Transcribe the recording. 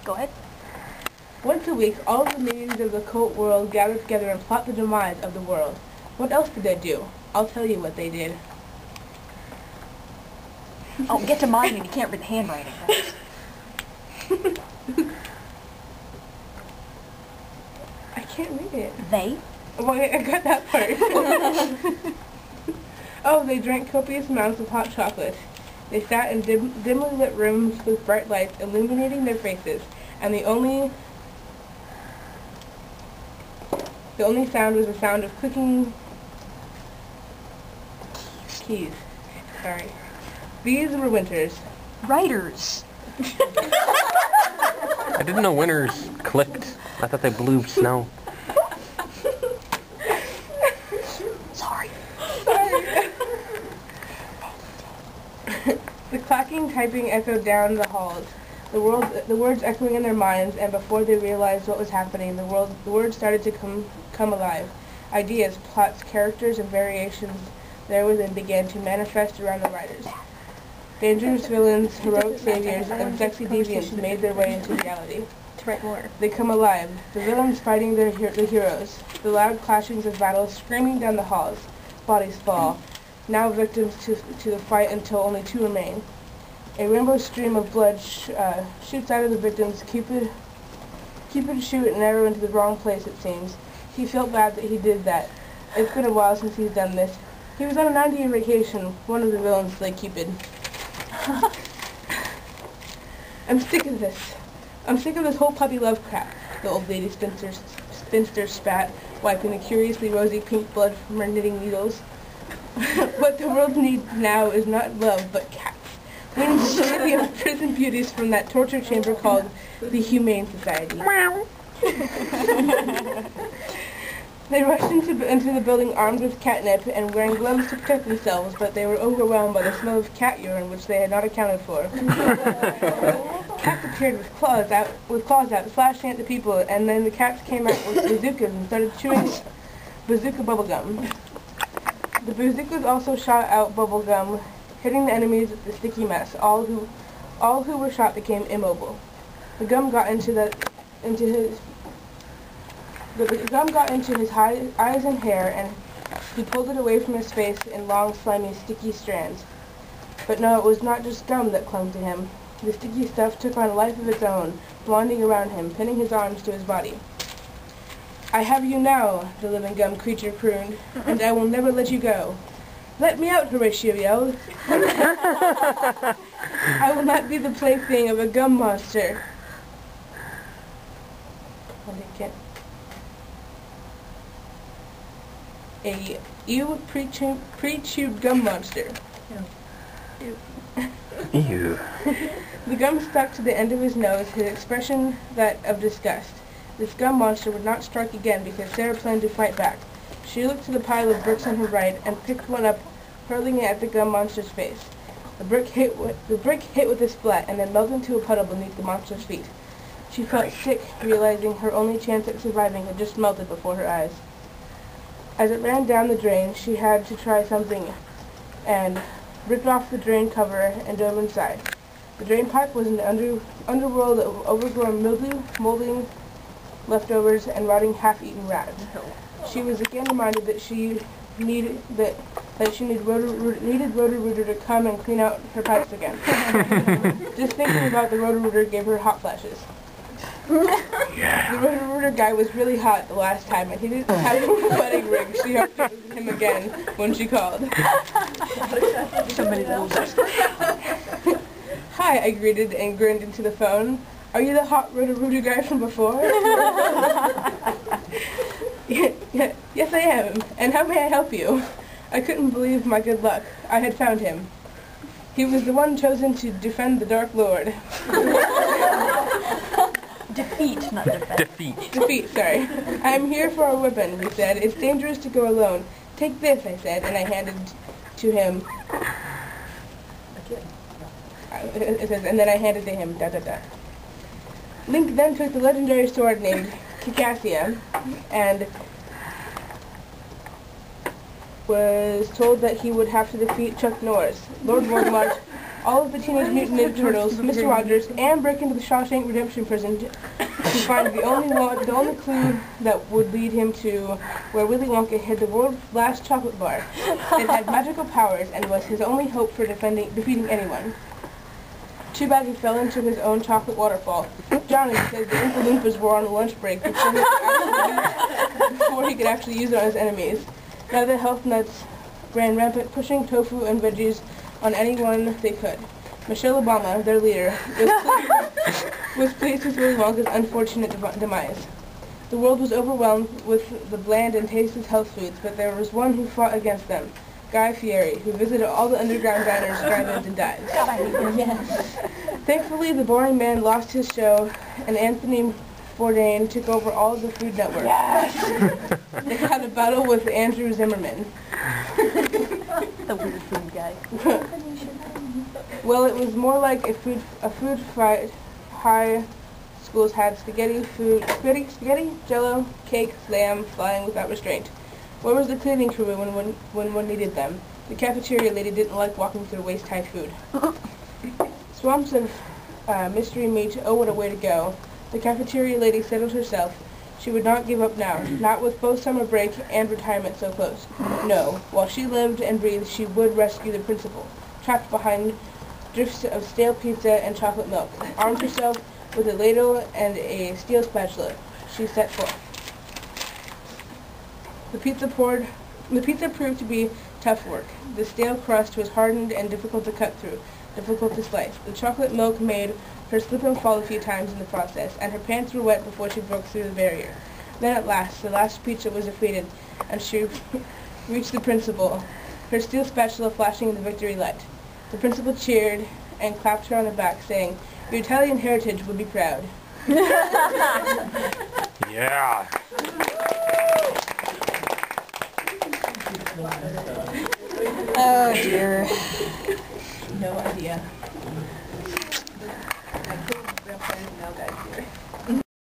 Go ahead. Once a week, all of the minions of the cult world gather together and plot the demise of the world. What else did they do? I'll tell you what they did. Oh, get to mine and you can't read the handwriting. I can't read it. They? Well, I got that part. Oh, they drank copious amounts of hot chocolate. They sat in dimly lit rooms with bright lights illuminating their faces, and the only sound was the sound of clicking keys. Sorry. These were winters. Writers. I didn't know winters clicked. I thought they blew snow. Sorry. The clacking typing echoed down the halls, the words echoing in their minds, and before they realized what was happening, the words started to come alive. Ideas, plots, characters, and variations therewithin began to manifest around the writers. Dangerous villains, heroic saviors, and sexy deviants made their way into reality. To write more. They come alive, the villains fighting the heroes, the loud clashings of battle screaming down the halls. Bodies fall, now victims to the fight until only two remain. A rainbow stream of blood shoots out of the victims. Cupid shoot an arrow into the wrong place, it seems. He felt bad that he did that. It's been a while since he's done this. He was on a 90-year vacation. One of the villains played Cupid. I'm sick of this. I'm sick of this whole puppy love crap, the old lady spinster spat, wiping the curiously rosy pink blood from her knitting needles. What the world needs now is not love, but cats. We need to free the prison beauties from that torture chamber called the Humane Society. They rushed into the building armed with catnip and wearing gloves to protect themselves, but they were overwhelmed by the smell of cat urine, which they had not accounted for. Cats appeared with claws out, slashing at the people, and then the cats came out with bazookas and started chewing bazooka bubblegum. The bazookas also shot out bubblegum, hitting the enemies with the sticky mess. All who were shot became immobile. The gum got into his eyes and hair, and he pulled it away from his face in long, slimy, sticky strands. But no, it was not just gum that clung to him. The sticky stuff took on a life of its own, wandering around him, pinning his arms to his body. I have you now, the living gum creature crooned, and I will never let you go. Let me out, Horatio yelled. I will not be the plaything of a gum monster. A ew pre-chewed gum monster. Ew. The gum stuck to the end of his nose, his expression that of disgust. This gum monster would not strike again because Sarah planned to fight back. She looked to the pile of bricks on her right and picked one up, hurling it at the gum monster's face. The brick hit with a splat and then melted into a puddle beneath the monster's feet. She felt sick, realizing her only chance at surviving had just melted before her eyes. As it ran down the drain, she had to try something, and ripped off the drain cover and dove inside. The drain pipe was an underworld of overgrown mildew, molding leftovers, and rotting half-eaten rats. She was again reminded that she needed Roto-Rooter to come and clean out her pipes again. Just thinking about the Roto-Rooter gave her hot flashes. Yeah. The Roto-Rooter guy was really hot the last time, and he didn't have a wedding ring. She hoped it was him again when she called. Somebody losers. Hi, I greeted and grinned into the phone. Are you the hot Roto-Rooter guy from before? Yes, I am. And how may I help you? I couldn't believe my good luck. I had found him. He was the one chosen to defend the Dark Lord. Defeat, not defend. Defeat, sorry. I am here for a weapon, he said. It's dangerous to go alone. Take this, I said, and I handed to him. It says, and then I handed to him, ... Link then took the legendary sword named Kikassia, and was told that he would have to defeat Chuck Norris. Lord Voldemort all of the Teenage Mutant Ninja Turtles, Mr. Rogers, and break into the Shawshank Redemption prison to find the only clue that would lead him to where Willy Wonka hid the world's last chocolate bar. It had magical powers and was his only hope for defeating anyone. Too bad he fell into his own chocolate waterfall. Johnny says the Oompa Loompas were on a lunch break before he could actually use it on his enemies. Now the health nuts ran rampant, pushing tofu and veggies on anyone they could. Michelle Obama, their leader, was pleased with Willy Wonka's unfortunate demise. The world was overwhelmed with the bland and tasteless health foods, but there was one who fought against them. Guy Fieri, who visited all the underground diners, drive-ins, and dives. Yes. Thankfully, the boring man lost his show, and Anthony Bourdain took over all of the Food Network. Yes. They had a battle with Andrew Zimmerman. The weird food guy. Well, it was more like a food fight. High schools had spaghetti, jello, cake, lamb, flying without restraint. Where was the cleaning crew when one needed them? The cafeteria lady didn't like walking through waist-high food. Swamps of mystery meat, oh what a way to go. The cafeteria lady settled herself. She would not give up now, not with both summer break and retirement so close. No, while she lived and breathed, she would rescue the principal, trapped behind drifts of stale pizza and chocolate milk. Armed herself with a ladle and a steel spatula, she set forth. The pizza proved to be tough work. The stale crust was hardened and difficult to cut through, difficult to slice. The chocolate milk made her slip and fall a few times in the process, and her pants were wet before she broke through the barrier. Then at last, the last pizza was defeated, and she reached the principal, her steel spatula flashing in the victory light. The principal cheered and clapped her on the back, saying, "Your Italian heritage would be proud." Yeah. Oh dear. No idea. I couldn't no guys here.